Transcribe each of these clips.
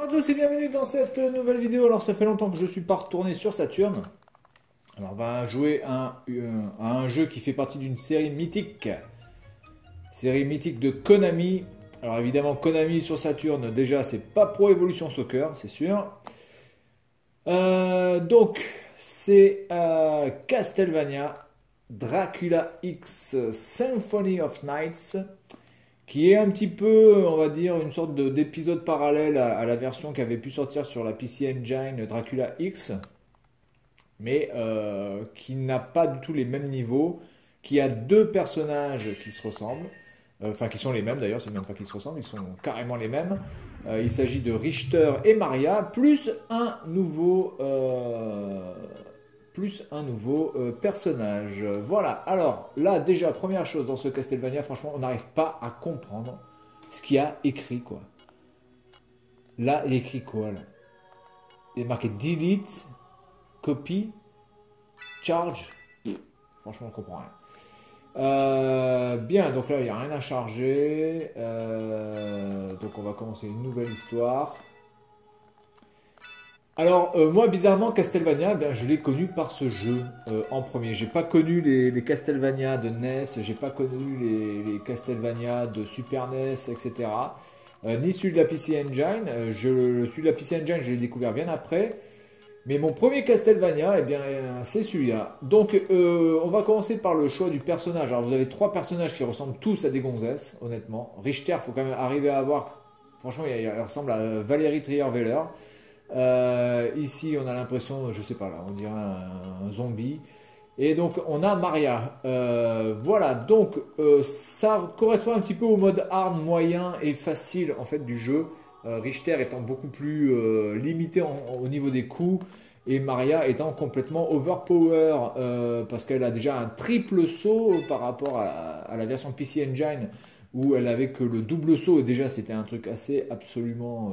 Bonjour à tous et bienvenue dans cette nouvelle vidéo. Alors ça fait longtemps que je ne suis pas retourné sur Saturn. Alors on va jouer à un jeu qui fait partie d'une série mythique. Série mythique de Konami. Alors évidemment Konami sur Saturn, déjà c'est pas Pro Evolution Soccer, c'est sûr. Donc c'est Castlevania Dracula X Symphony of Nights, qui est un petit peu, on va dire, une sorte d'épisode parallèle à la version qui avait pu sortir sur la PC Engine Dracula X, mais qui n'a pas du tout les mêmes niveaux, qui a deux personnages qui se ressemblent, enfin qui sont les mêmes d'ailleurs, c'est même pas qu'ils se ressemblent, ils sont carrément les mêmes. Il s'agit de Richter et Maria, plus un nouveau personnage. Voilà, alors là déjà, première chose dans ce Castlevania, franchement, on n'arrive pas à comprendre ce qu'il y a écrit, quoi. Là, il y a écrit quoi, là? Il est marqué Delete, Copy, Charge. Franchement, on comprend rien. Bien, donc là, il n'y a rien à charger. Donc on va commencer une nouvelle histoire. Alors, moi, bizarrement, Castlevania, ben, je l'ai connu par ce jeu en premier. J'ai pas connu les Castlevania de NES, j'ai pas connu les Castlevania de Super NES, etc. Ni celui de la PC Engine. Celui de la PC Engine, je l'ai découvert bien après. Mais mon premier Castlevania, eh bien, c'est celui-là. Donc, on va commencer par le choix du personnage. Alors, vous avez trois personnages qui ressemblent tous à des gonzesses, honnêtement. Richter, il faut quand même arriver à avoir... Franchement, il ressemble à Valérie Trierweiler. Ici, on a l'impression, je sais pas là, on dirait un zombie. Et donc, on a Maria. Voilà, donc ça correspond un petit peu au mode hard, moyen et facile en fait du jeu. Richter étant beaucoup plus limité au niveau des coups et Maria étant complètement overpower parce qu'elle a déjà un triple saut par rapport à la version PC Engine où elle avait que le double saut et déjà c'était un truc assez absolument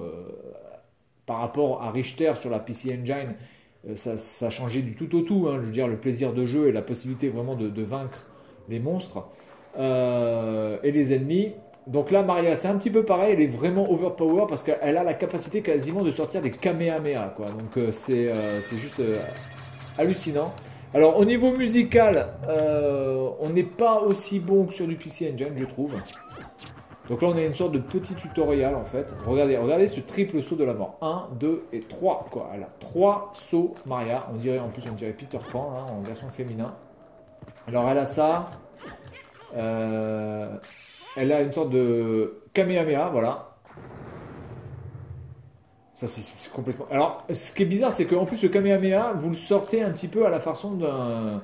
par rapport à Richter sur la PC Engine, ça changeait du tout au tout. Hein. Je veux dire, le plaisir de jeu et la possibilité vraiment de vaincre les monstres et les ennemis. Donc là, Maria, c'est un petit peu pareil. Elle est vraiment overpower parce qu'elle a la capacité quasiment de sortir des Kamehameha, quoi. Donc c'est juste hallucinant. Alors au niveau musical, on n'est pas aussi bon que sur du PC Engine, je trouve. Donc là, on a une sorte de petit tutoriel en fait. Regardez ce triple saut de la mort. 1, 2 et 3, quoi. Elle a 3 sauts, Maria. On dirait Peter Pan hein, en version féminin. Alors elle a ça. Elle a une sorte de Kamehameha, voilà. Ça, c'est complètement... Alors, ce qui est bizarre, c'est qu'en plus, le Kamehameha, vous le sortez un petit peu à la façon d'un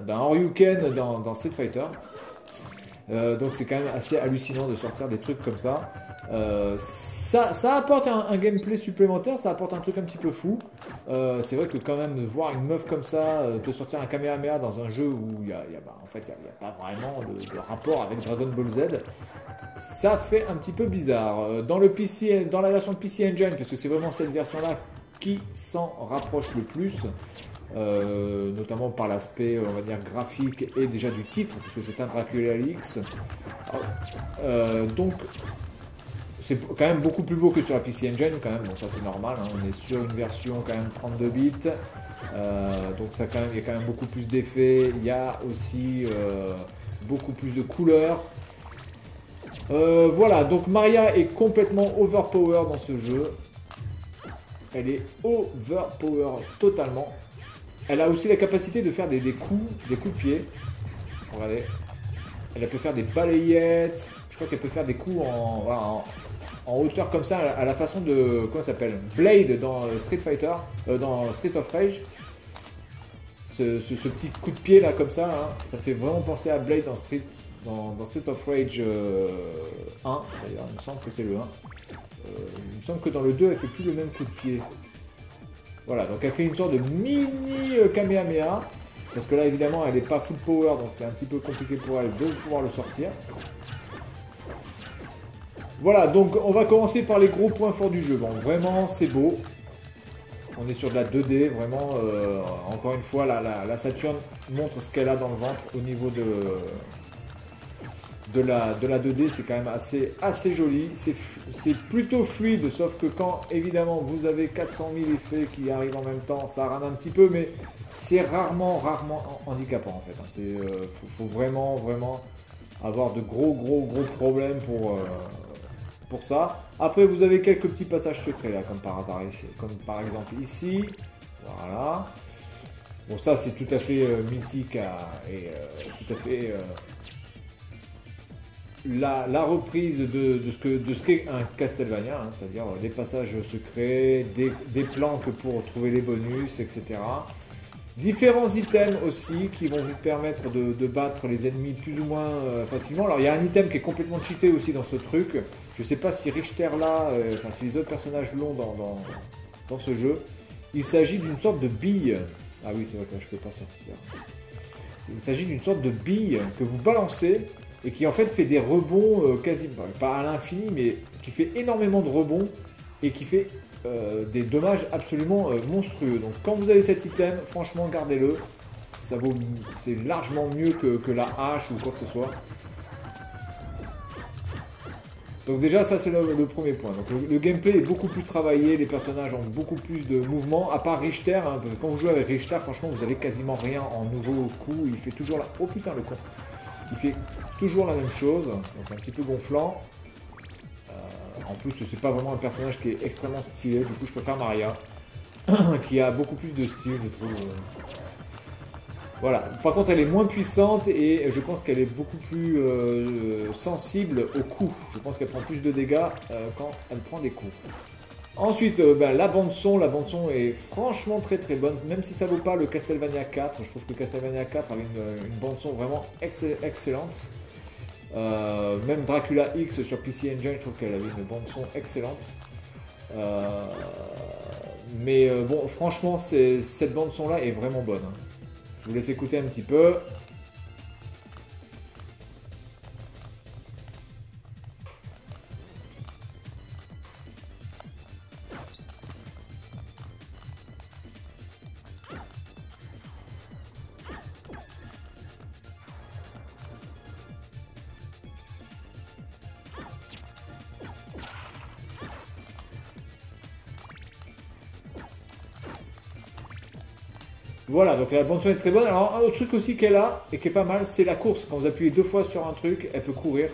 Horyuken dans Street Fighter. Donc c'est quand même assez hallucinant de sortir des trucs comme ça. Ça apporte un gameplay supplémentaire, ça apporte un truc un petit peu fou. C'est vrai que quand même voir une meuf comme ça te sortir un Kamehameha dans un jeu où il n'y a pas vraiment de rapport avec Dragon Ball Z, ça fait un petit peu bizarre. Dans la version PC Engine, parce que c'est vraiment cette version-là qui s'en rapproche le plus. Notamment par l'aspect on va dire graphique et déjà du titre puisque c'est un Dracula X donc c'est quand même beaucoup plus beau que sur la PC Engine quand même, bon ça c'est normal hein. On est sur une version quand même 32 bits donc ça quand même, il y a quand même beaucoup plus d'effets, il y a aussi beaucoup plus de couleurs. Voilà, donc Maria est complètement overpower dans ce jeu, elle est overpower totalement. Elle a aussi la capacité de faire des coups de pied. Regardez. Elle peut faire des balayettes. Je crois qu'elle peut faire des coups en hauteur comme ça, à la façon de... Comment ça s'appelle? Blade dans Street Fighter, dans Street of Rage. Ce petit coup de pied là comme ça, hein, ça me fait vraiment penser à Blade dans Street of Rage 1. D'ailleurs, il me semble que c'est le 1. Il me semble que dans le 2, elle fait plus le même coup de pied. Voilà, donc elle fait une sorte de mini Kamehameha, parce que là évidemment elle n'est pas full power, donc c'est un petit peu compliqué pour elle de pouvoir le sortir. Voilà, donc on va commencer par les gros points forts du jeu. Bon, vraiment c'est beau, on est sur de la 2D, vraiment, encore une fois, la Saturn montre ce qu'elle a dans le ventre au niveau de la 2D, c'est quand même assez joli. C'est plutôt fluide, sauf que quand évidemment vous avez 400 000 effets qui arrivent en même temps, ça rame un petit peu, mais c'est rarement handicapant en fait. Il faut vraiment avoir de gros problèmes pour ça. Après, vous avez quelques petits passages secrets là, comme par hasard ici, comme par exemple ici. Voilà. Bon, ça c'est tout à fait mythique et tout à fait la reprise de ce qu'est un Castlevania, hein, c'est-à-dire des passages secrets, des planques pour trouver les bonus, etc. Différents items aussi qui vont vous permettre de battre les ennemis plus ou moins facilement. Alors il y a un item qui est complètement cheaté aussi dans ce truc. Je ne sais pas si Richter là, enfin si les autres personnages l'ont dans ce jeu. Il s'agit d'une sorte de bille. Ah oui, c'est vrai que là, je peux pas sortir. Il s'agit d'une sorte de bille que vous balancez et qui en fait fait des rebonds quasi, pas à l'infini, mais qui fait énormément de rebonds et qui fait des dommages absolument monstrueux. Donc quand vous avez cet item, franchement gardez-le. C'est largement mieux que la hache ou quoi que ce soit. Donc déjà ça c'est le premier point. Donc le gameplay est beaucoup plus travaillé, les personnages ont beaucoup plus de mouvements, à part Richter, hein, parce que quand vous jouez avec Richter, franchement vous avez quasiment rien en nouveau coup, il fait toujours la... Oh putain le con. Il fait toujours la même chose, donc c'est un petit peu gonflant. En plus c'est pas vraiment un personnage qui est extrêmement stylé, du coup je préfère Maria, qui a beaucoup plus de style je trouve. Voilà. Par contre, elle est moins puissante et je pense qu'elle est beaucoup plus sensible aux coups. Je pense qu'elle prend plus de dégâts quand elle prend des coups. Ensuite, la bande-son est franchement très bonne. Même si ça vaut pas le Castlevania 4, je trouve que Castlevania 4 avait une bande-son vraiment excellente. Même Dracula X sur PC Engine, je trouve qu'elle avait une bande-son excellente. Mais bon, franchement, cette bande-son là est vraiment bonne. Hein. Je vous laisse écouter un petit peu. Voilà, donc la bande son est très bonne. Alors un autre truc aussi qu'elle a, et qui est pas mal, c'est la course. Quand vous appuyez 2 fois sur un truc, elle peut courir.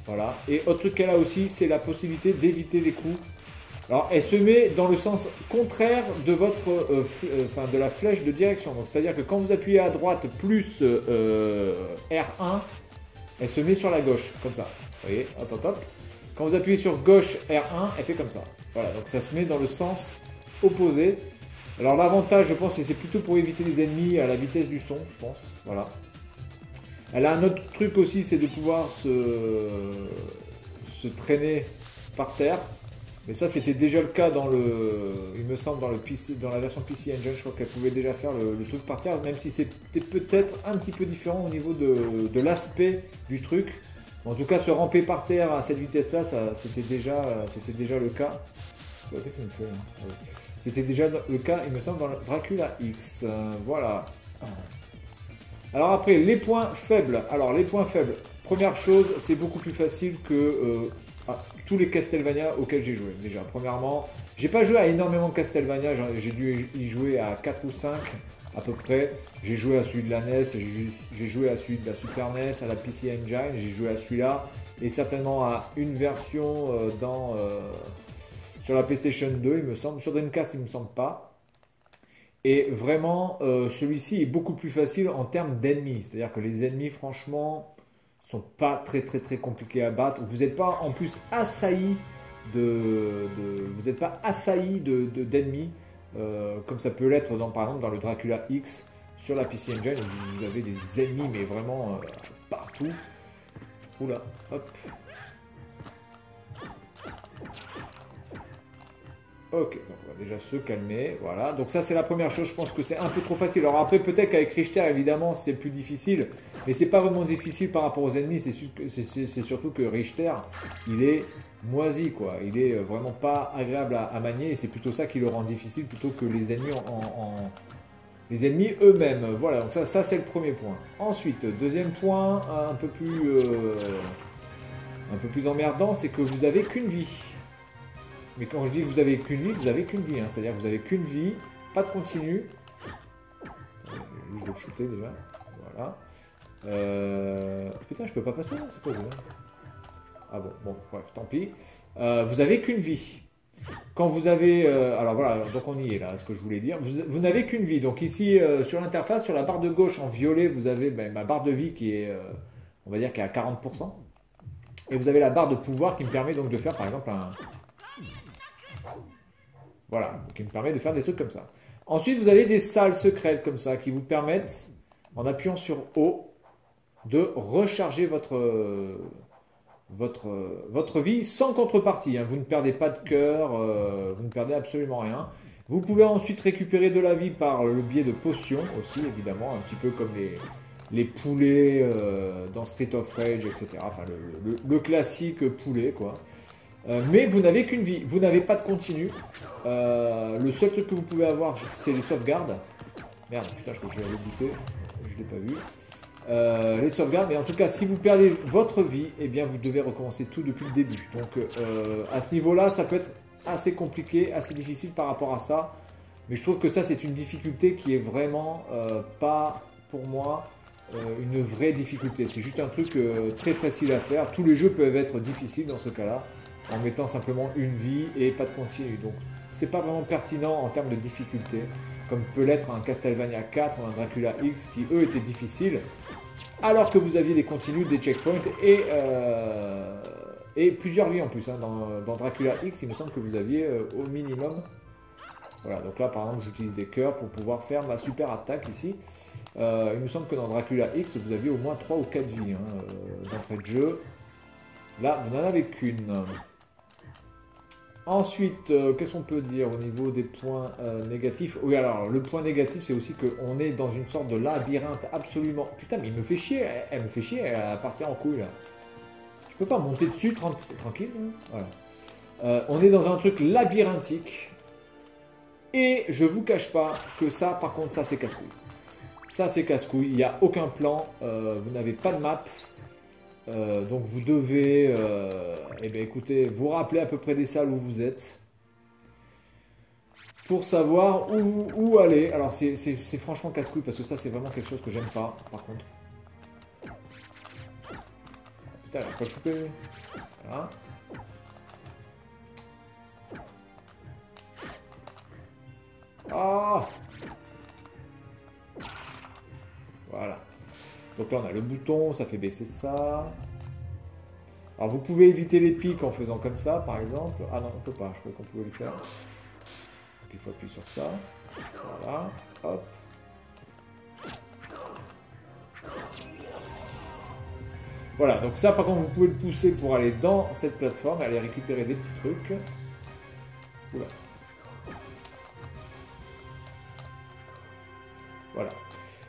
Voilà. Et autre truc qu'elle a aussi, c'est la possibilité d'éviter les coups. Alors elle se met dans le sens contraire de votre, de la flèche de direction. Donc c'est-à-dire que quand vous appuyez à droite plus R1, elle se met sur la gauche, comme ça. Vous voyez, hop. Quand vous appuyez sur gauche R1, elle fait comme ça. Voilà, donc ça se met dans le sens opposé. Alors l'avantage, je pense, c'est plutôt pour éviter les ennemis à la vitesse du son, je pense. Voilà. Elle a un autre truc aussi, c'est de pouvoir se traîner par terre. Mais ça, c'était déjà le cas il me semble, dans la version PC Engine. Je crois qu'elle pouvait déjà faire le truc par terre, même si c'était peut-être un petit peu différent au niveau de l'aspect du truc. En tout cas, se ramper par terre à cette vitesse-là, c'était déjà le cas. Qu'est-ce que ça me fait là ? Oui. C'était déjà le cas, il me semble, dans Dracula X. Voilà. Alors après, les points faibles. Alors les points faibles, première chose, c'est beaucoup plus facile que tous les Castlevania auxquels j'ai joué. Déjà, premièrement, j'ai pas joué à énormément de Castlevania, j'ai dû y jouer à 4 ou 5 à peu près. J'ai joué à celui de la NES, j'ai joué à celui de la Super NES, à la PC Engine, j'ai joué à celui-là, et certainement à une version sur la PlayStation 2, il me semble. Sur Dreamcast, il ne me semble pas. Et vraiment, celui-ci est beaucoup plus facile en termes d'ennemis. C'est-à-dire que les ennemis, franchement, sont pas très compliqués à battre. Vous n'êtes pas en plus assailli d'ennemis, comme ça peut l'être par exemple dans le Dracula X sur la PC Engine. Où vous avez des ennemis, mais vraiment partout. Oula, hop. Ok, donc on va déjà se calmer, voilà. Donc ça c'est la première chose, je pense que c'est un peu trop facile. Alors après peut-être qu'avec Richter évidemment c'est plus difficile, mais c'est pas vraiment difficile par rapport aux ennemis, c'est surtout que Richter il est moisi quoi, il est vraiment pas agréable à manier et c'est plutôt ça qui le rend difficile plutôt que les ennemis les ennemis eux-mêmes. Voilà, donc ça c'est le premier point. Ensuite, deuxième point, un peu plus emmerdant, c'est que vous avez qu'une vie. Mais quand je dis que vous avez qu'une vie, vous avez qu'une vie. Hein. C'est-à-dire que vous avez qu'une vie, pas de continu. Je vais le shooter déjà. Voilà. Putain, je peux pas passer là, c'est quoi ça? Ah bon, bref, tant pis. Vous avez qu'une vie. Quand vous avez... alors voilà, donc on y est là, ce que je voulais dire. Vous n'avez qu'une vie. Donc ici, sur l'interface, sur la barre de gauche en violet, vous avez ma barre de vie qui est, on va dire, qui est à 40%. Et vous avez la barre de pouvoir qui me permet donc de faire, par exemple, un... Voilà, qui me permet de faire des trucs comme ça. Ensuite, vous avez des salles secrètes comme ça qui vous permettent, en appuyant sur O, de recharger votre vie sans contrepartie. Hein. Vous ne perdez pas de cœur, vous ne perdez absolument rien. Vous pouvez ensuite récupérer de la vie par le biais de potions aussi, évidemment, un petit peu comme les poulets dans Street of Rage, etc. Enfin, le classique poulet, quoi. Mais vous n'avez qu'une vie, vous n'avez pas de continu. Le seul truc que vous pouvez avoir, c'est les sauvegardes. Merde, putain, je crois que je l'avais buté, je ne l'ai pas vu. Les sauvegardes, mais en tout cas, si vous perdez votre vie, eh bien, vous devez recommencer tout depuis le début. Donc, à ce niveau-là, ça peut être assez compliqué, assez difficile par rapport à ça. Mais je trouve que ça, c'est une difficulté qui est vraiment pas, pour moi, une vraie difficulté. C'est juste un truc très facile à faire. Tous les jeux peuvent être difficiles dans ce cas-là, en mettant simplement une vie et pas de continu. Donc, c'est pas vraiment pertinent en termes de difficulté, comme peut l'être un Castlevania 4 ou un Dracula X qui, eux, étaient difficiles, alors que vous aviez des continues, des checkpoints et plusieurs vies en plus. Hein. Dans Dracula X, il me semble que vous aviez au minimum... Voilà, donc là, par exemple, j'utilise des cœurs pour pouvoir faire ma super attaque ici. Il me semble que dans Dracula X, vous aviez au moins 3 ou 4 vies d'entrée de jeu. Là, vous n'en avez qu'une. Ensuite, qu'est-ce qu'on peut dire au niveau des points négatifs? Oui, alors, le point négatif, c'est aussi qu'on est dans une sorte de labyrinthe absolument... Putain, mais il me fait chier, elle me fait chier à partir en couille, là. Je peux pas monter dessus tranquille, hein. Voilà. On est dans un truc labyrinthique. Et je vous cache pas que ça, par contre, ça, c'est casse-couille. Ça, c'est casse-couille. Il n'y a aucun plan. Vous n'avez pas de map. Donc vous devez, eh bien, écoutez, vous rappeler à peu près des salles où vous êtes pour savoir où aller. Alors c'est franchement casse-couille parce que ça c'est vraiment quelque chose que j'aime pas par contre. Putain, elle a pas chopé. Voilà. Ah, voilà. Donc là, on a le bouton, ça fait baisser ça. Alors, vous pouvez éviter les pics en faisant comme ça, par exemple. Ah non, on peut pas, je croyais qu'on pouvait le faire. Donc, il faut appuyer sur ça. Voilà, hop. Voilà, donc ça, par contre, vous pouvez le pousser pour aller dans cette plateforme et aller récupérer des petits trucs. Oula. Voilà.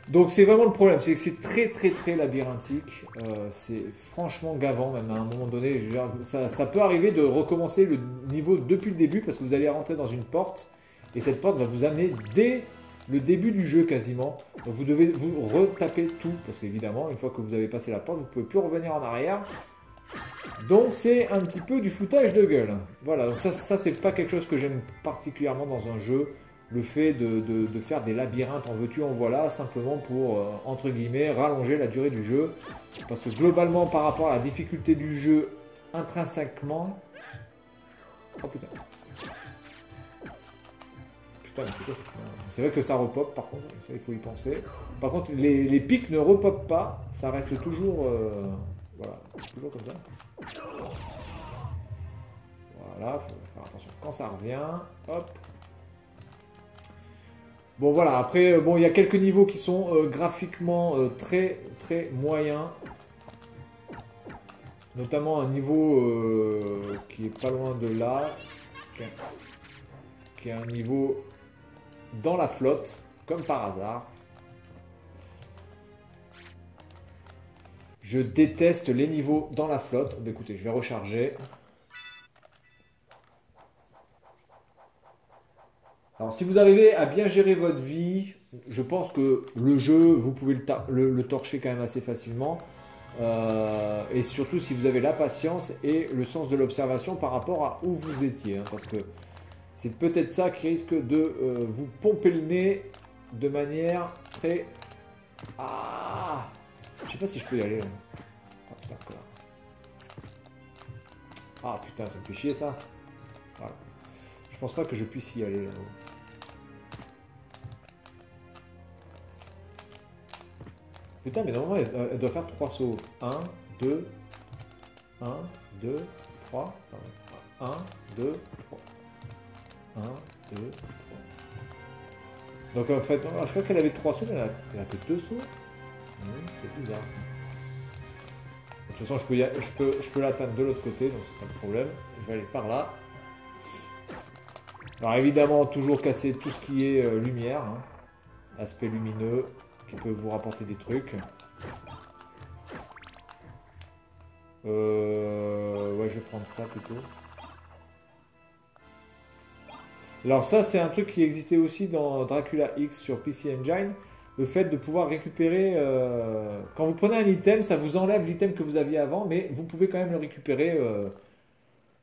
Donc c'est vraiment le problème, c'est que c'est très labyrinthique, c'est franchement gavant même à un moment donné, ça peut arriver de recommencer le niveau depuis le début parce que vous allez rentrer dans une porte et cette porte va vous amener dès le début du jeu quasiment, donc vous devez vous retaper tout parce qu'évidemment une fois que vous avez passé la porte vous ne pouvez plus revenir en arrière, donc c'est un petit peu du foutage de gueule. Voilà, donc ça c'est pas quelque chose que j'aime particulièrement dans un jeu. Le fait de faire des labyrinthes en veux-tu en voilà, simplement pour, entre guillemets, rallonger la durée du jeu. Parce que globalement, par rapport à la difficulté du jeu, intrinsèquement... Oh putain. Putain, mais c'est quoi ça? C'est vrai que ça repop, par contre, ça, il faut y penser. Par contre, les pics ne repopent pas, ça reste toujours... voilà, toujours comme ça. Voilà, il faut faire attention quand ça revient. Hop. Bon voilà, après, bon, il y a quelques niveaux qui sont graphiquement très moyens. Notamment un niveau qui est pas loin de là, qui est un niveau dans la flotte, comme par hasard. Je déteste les niveaux dans la flotte. Bah, écoutez, je vais recharger. Alors, si vous arrivez à bien gérer votre vie, je pense que le jeu, vous pouvez le torcher quand même assez facilement. Et surtout si vous avez la patience et le sens de l'observation par rapport à où vous étiez, hein, parce que c'est peut-être ça qui risque de vous pomper le nez de manière très... Ah, je sais pas si je peux y aller là. Ah putain, connard. Ah putain, ça me fait chier ça. Voilà. Je pense pas que je puisse y aller là-haut. Putain, mais normalement elle doit faire 3 sauts. 1, 2, 1, 2, 3. 1, 2, 3. 1, 2, 3. Donc en fait, je crois qu'elle avait 3 sauts, mais elle a que 2 sauts. C'est bizarre ça. De toute façon, je peux l'atteindre de l'autre côté, donc c'est pas de problème. Je vais aller par là. Alors évidemment, toujours casser tout ce qui est lumière, hein. Aspect lumineux qui peut vous rapporter des trucs. Ouais, je vais prendre ça plutôt. Alors ça, c'est un truc qui existait aussi dans Dracula X sur PC Engine. Le fait de pouvoir récupérer... quand vous prenez un item, ça vous enlève l'item que vous aviez avant, mais vous pouvez quand même le récupérer.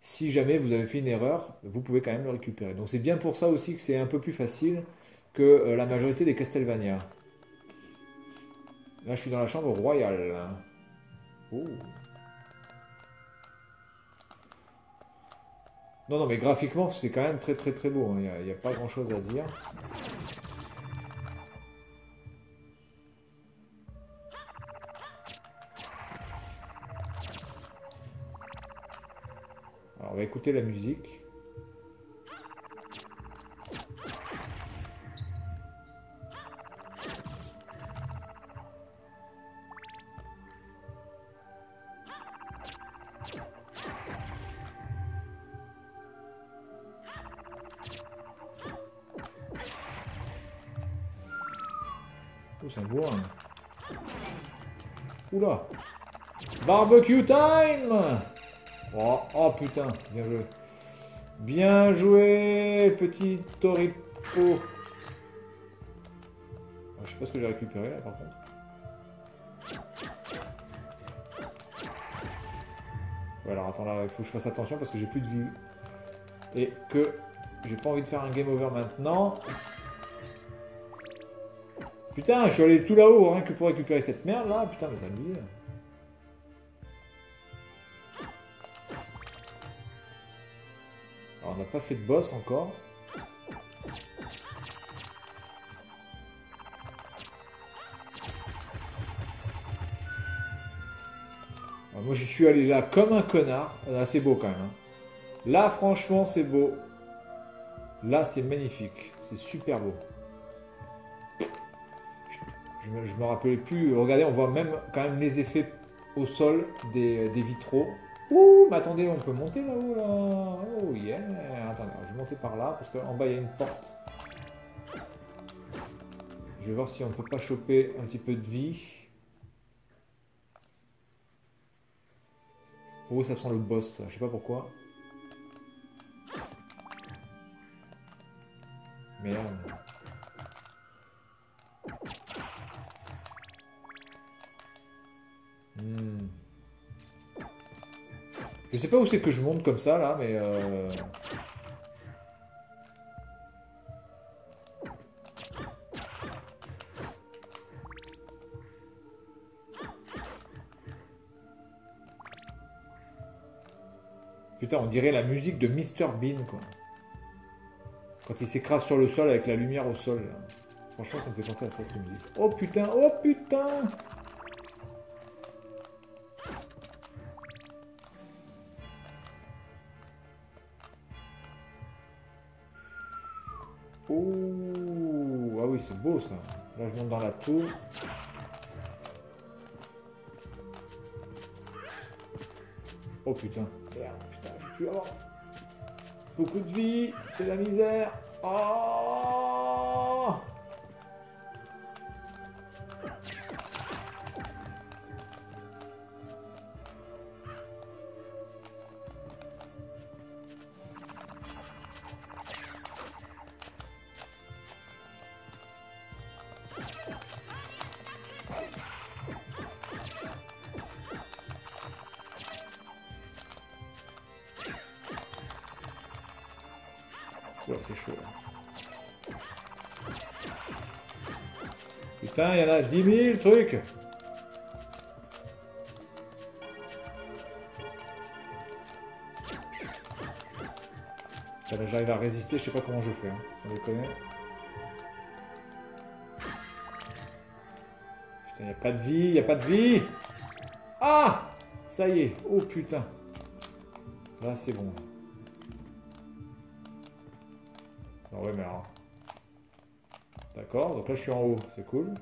Si jamais vous avez fait une erreur, vous pouvez quand même le récupérer. Donc c'est bien pour ça aussi que c'est un peu plus facile que la majorité des Castlevania. Là, je suis dans la chambre royale. Oh. Non, non, mais graphiquement, c'est quand même très très très beau, hein. Il n'y a pas grand chose à dire. Alors, on va écouter la musique. Oh, c'est un bourrin. Oula! Barbecue time! Oh, oh putain, bien joué. Bien joué, petit Toripo. Je sais pas ce que j'ai récupéré là par contre. Ouais, alors attends là, il faut que je fasse attention parce que j'ai plus de vie. Et que j'ai pas envie de faire un game over maintenant. Putain, je suis allé tout là-haut rien que pour récupérer cette merde là. Putain, mais ça me dit. Alors on n'a pas fait de boss encore. Alors, moi j'y suis allé là comme un connard. Là c'est beau quand même, hein. Là franchement c'est beau. Là c'est magnifique. C'est super beau. Je me rappelais plus. Regardez, on voit même quand même les effets au sol des vitraux. Ouh, mais attendez, on peut monter là-haut là. Oh yeah. Attendez, je vais monter par là parce qu'en bas il y a une porte. Je vais voir si on peut pas choper un petit peu de vie. Oh, ça sent le boss, ça. Je sais pas pourquoi. Merde. Je sais pas où c'est que je monte comme ça là, mais putain, on dirait la musique de Mr Bean quoi. Quand il s'écrase sur le sol avec la lumière au sol. Là. Franchement, ça me fait penser à ça cette musique. Oh putain, oh putain. Oh, ah oui, c'est beau ça. Là, je monte dans la tour. Oh putain, merde, putain, je vais plus avoir beaucoup de vie, c'est la misère. Oh. Ouais, c'est chaud là. Putain, il y en a 10 000 trucs. Là, j'arrive à résister, je sais pas comment je fais, hein, sans déconner. Putain, il n'y a pas de vie, il n'y a pas de vie. Ah! Ça y est, oh putain. Là, c'est bon. Ah ouais, mais alors... D'accord, donc là, je suis en haut, c'est cool.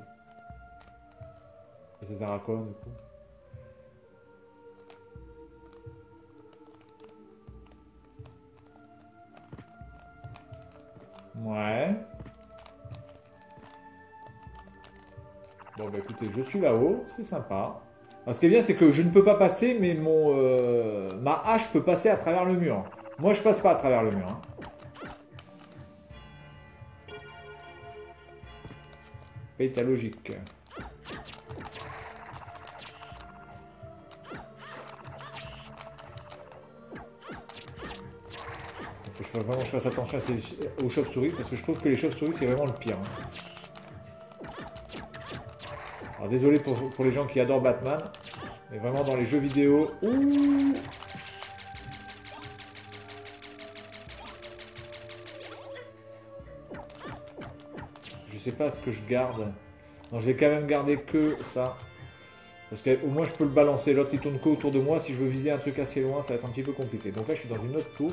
Et ça sert à quoi, du coup? Ouais. Bon bah écoutez, je suis là-haut, c'est sympa. Alors, ce qui est bien, c'est que je ne peux pas passer, mais ma hache peut passer à travers le mur. Moi, je passe pas à travers le mur. Hein. Paye ta logique. Il faut vraiment que je fasse attention aux chauves-souris, parce que je trouve que les chauves-souris, c'est vraiment le pire. Hein. Alors désolé pour les gens qui adorent Batman, mais vraiment dans les jeux vidéo... Ouh, je sais pas ce que je garde. Non, je vais quand même garder que ça. Parce qu'au moins je peux le balancer. L'autre il tourne que autour de moi. Si je veux viser un truc assez loin, ça va être un petit peu compliqué. Donc là je suis dans une autre tour.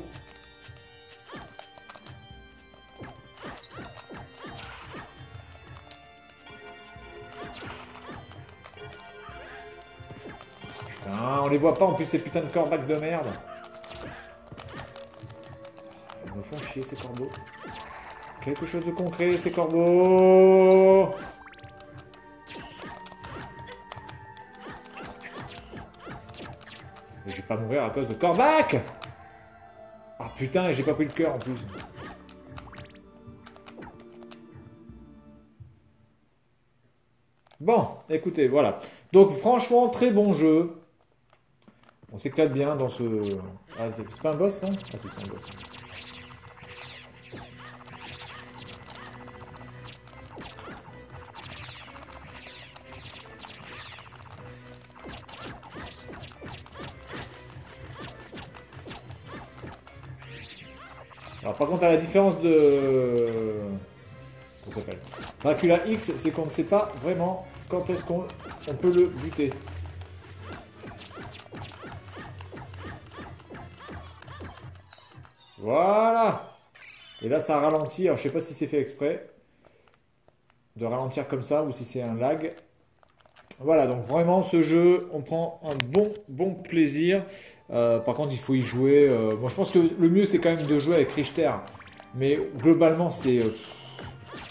Putain, on les voit pas en plus ces putains de corbacs de merde. Ils me font chier ces corbeaux. Quelque chose de concret ces corbeaux. Mais je vais pas mourir à cause de corbac. Ah putain, j'ai pas pris le cœur en plus. Bon, écoutez, voilà. Donc franchement, très bon jeu. On s'éclate bien dans ce... Ah, c'est pas un boss, ça? Ah, c'est un boss. Alors par contre, à la différence de... Comment ça s'appelle? Dracula X, c'est qu'on ne sait pas vraiment quand est-ce qu'on peut le buter. Voilà. Et là, ça ralentit. Alors, je sais pas si c'est fait exprès de ralentir comme ça ou si c'est un lag. Voilà, donc vraiment, ce jeu, on prend un bon plaisir. Par contre, il faut y jouer. Moi, je pense que le mieux, c'est quand même de jouer avec Richter. Mais globalement, c'est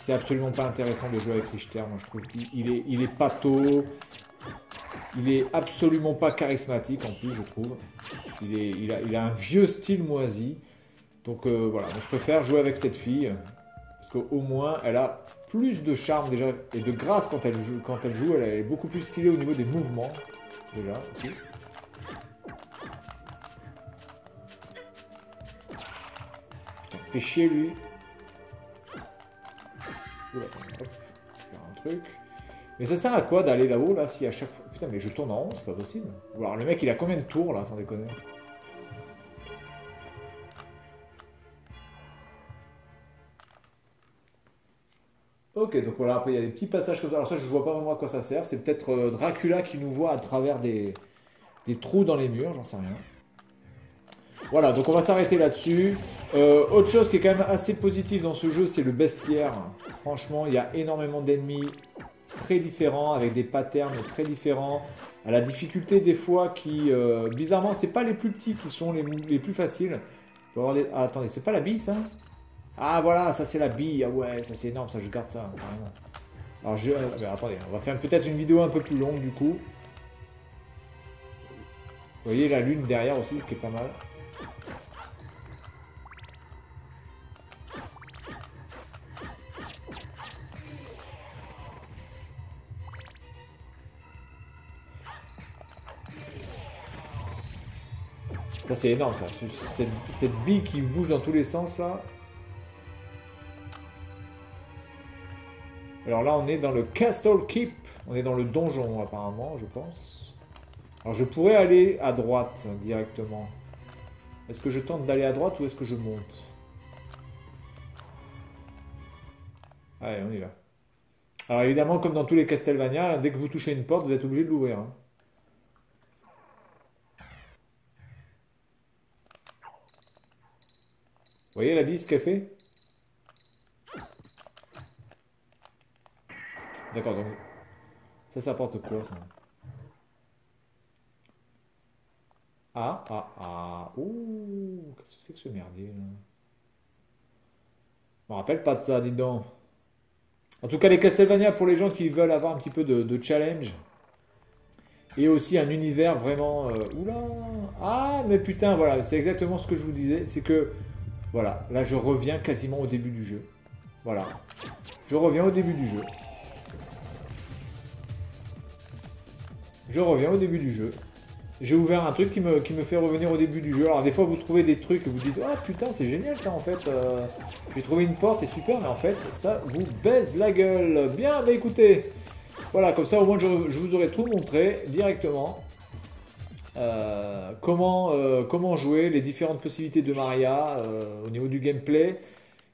absolument pas intéressant de jouer avec Richter. Moi, je trouve qu'il est pâteau. Il est absolument pas charismatique en plus, je trouve. Il a un vieux style moisi. Donc voilà, moi, je préfère jouer avec cette fille. Parce qu'au moins, elle a plus de charme déjà et de grâce quand elle joue. Elle est beaucoup plus stylée au niveau des mouvements. Déjà, aussi. Putain, fait chier lui. Oula, hop, faire un truc. Mais ça sert à quoi d'aller là-haut, là, si à chaque fois... Putain, mais je tourne en rond, c'est pas possible. Ou alors le mec, il a combien de tours, là, sans déconner? Ok, donc voilà, après il y a des petits passages comme ça. Alors ça, je ne vois pas vraiment à quoi ça sert. C'est peut-être Dracula qui nous voit à travers des trous dans les murs, j'en sais rien. Voilà, donc on va s'arrêter là-dessus. Autre chose qui est quand même assez positive dans ce jeu, c'est le bestiaire. Franchement, il y a énormément d'ennemis très différents, avec des patterns très différents. À la difficulté des fois qui, bizarrement, c'est pas les plus petits qui sont les plus faciles. On peut avoir des... Ah, attendez, c'est pas la bille ça? Ah voilà, ça c'est la bille. Ah ouais, ça c'est énorme, ça je garde ça carrément. Alors attendez, on va faire peut-être une vidéo un peu plus longue du coup. Vous voyez la lune derrière aussi qui est pas mal. Ça c'est énorme ça. Cette bille qui bouge dans tous les sens là. Alors là, on est dans le Castle Keep. On est dans le donjon, apparemment, je pense. Alors, je pourrais aller à droite, directement. Est-ce que je tente d'aller à droite ou est-ce que je monte? Allez, on y va. Alors, évidemment, comme dans tous les Castlevania, dès que vous touchez une porte, vous êtes obligé de l'ouvrir, hein. Vous voyez la bise qu'elle fait? D'accord, donc ça apporte quoi, ça? Ah, ah, ah. Ouh, qu'est-ce que c'est que ce merdier, là? Je me rappelle pas de ça, dis donc. En tout cas, les Castlevania, pour les gens qui veulent avoir un petit peu de challenge, et aussi un univers vraiment... oula! Ah, mais putain, voilà, c'est exactement ce que je vous disais. C'est que, voilà, là, je reviens quasiment au début du jeu. Voilà. Je reviens au début du jeu. Je reviens au début du jeu. J'ai ouvert un truc qui me fait revenir au début du jeu. Alors des fois vous trouvez des trucs et vous dites ah putain c'est génial ça en fait. J'ai trouvé une porte, c'est super, mais en fait ça vous baise la gueule. Bien, bah écoutez, voilà, comme ça au moins je vous aurai tout montré directement. Comment jouer, les différentes possibilités de Maria au niveau du gameplay.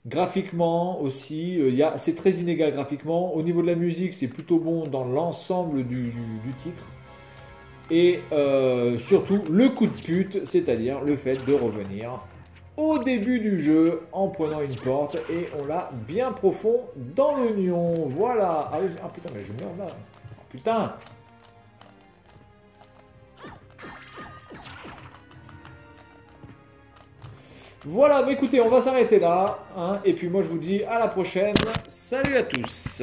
Graphiquement aussi, c'est très inégal graphiquement. Au niveau de la musique, c'est plutôt bon dans l'ensemble du titre. Et surtout, le coup de pute, c'est-à-dire le fait de revenir au début du jeu en prenant une porte et on l'a bien profond dans l'oignon. Voilà. Ah, oui, ah putain, mais je meurs là. Ah, putain. Voilà, bah écoutez, on va s'arrêter là, hein, et puis moi je vous dis à la prochaine. Salut à tous.